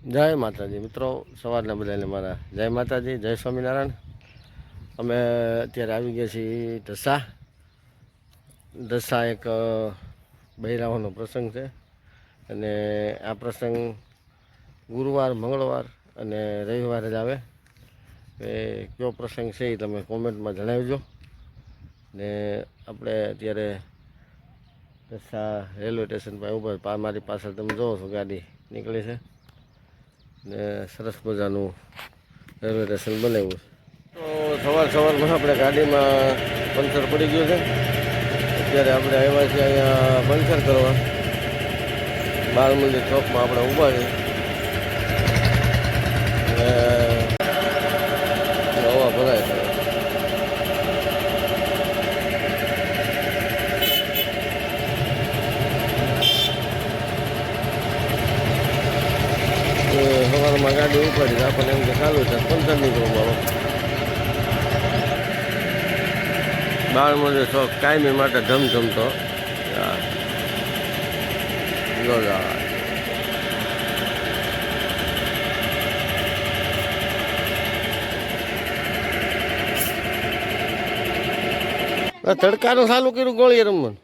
જય માતાજી મિત્રો, સવારના બધાને મારા જય માતાજી, જય સ્વામિનારાયણ। અમે અત્યારે આવી ગયા છીએ દસા એક બહેરાવાનો પ્રસંગ છે અને આ પ્રસંગ ગુરુવાર, મંગળવાર અને રવિવારે જ આવે। એ કયો પ્રસંગ છે એ તમે કોમેન્ટમાં જણાવજો। ને આપણે અત્યારે દસા રેલવે સ્ટેશન પર ઉભા, મારી પાછળ તમે જોવો છો ગાડી નીકળી છે ને સરસ મજાનું રેલવે સ્ટેશન બનાવ્યું છે। તો સવારમાં આપણે ગાડીમાં પંચર પડી ગયું છે। અત્યારે આપણે આવ્યા છીએ અહીંયા પંચર કરવા, બાળ મંદિર ચોકમાં આપણે ઊભા છીએ અને હવા ભરાય છે। સવારમાં ગાડી ઉપાડી આપણને એમ કે ચાલુ છે પંચર નીકળું મારો બાળ મંદિર ચોક કાયમી માટે ધમધમતો તડકાનું ચાલુ કર્યું ગોળીએ રમવાનું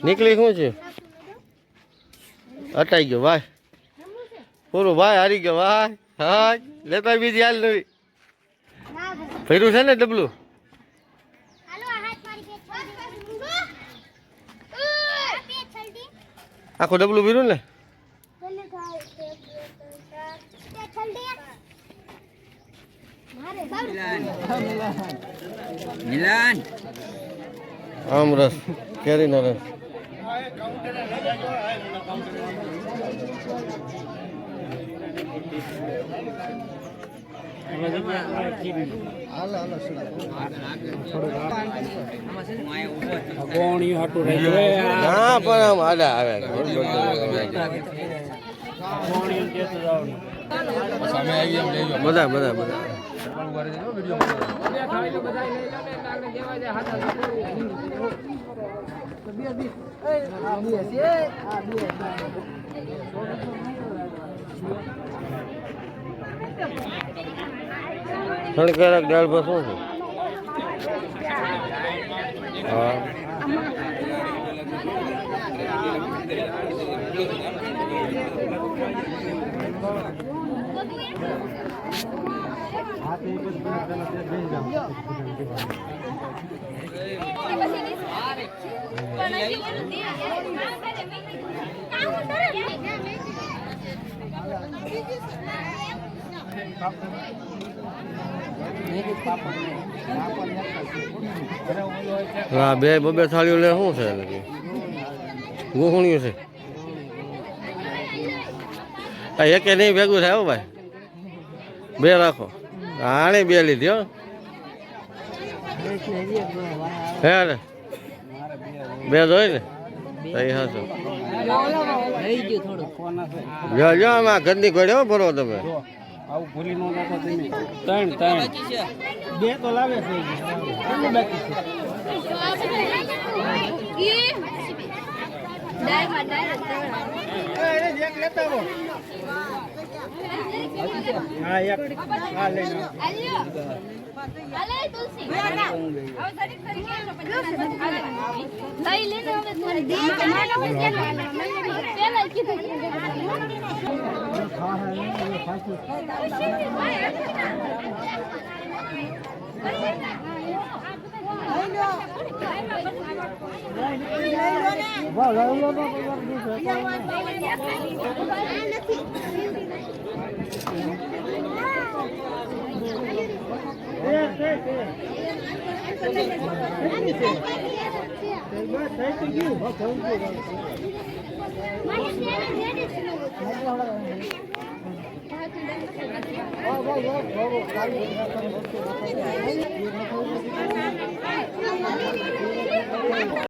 નીકળી શું છે અટાઈ ગયો ભાઈ પૂરું ભાઈ હારી ગયો ભાઈ। હા લેતા બીજી હાલ નવી ભર્યું છે ને ડબલું આખું ડબલું ભર્યું ને આમ રસ કેરીનો રસ બધા બધા બધા શણકારક દાળ ભાત શું છે? હા હા બે બબે થાળીઓ લે શું છે ગોખણ્યું છે એકે નહીં ભેગું થાય ભાઈ બે રાખો આણે બે લીધી હો હે ને બે જોઈ ને સહી હાસો જો આમાં ગંદી ગળ્યો ભરો તમે આવું ભૂલી ન નાખો તમે ત્રણ બે તો લાવે છે બાકી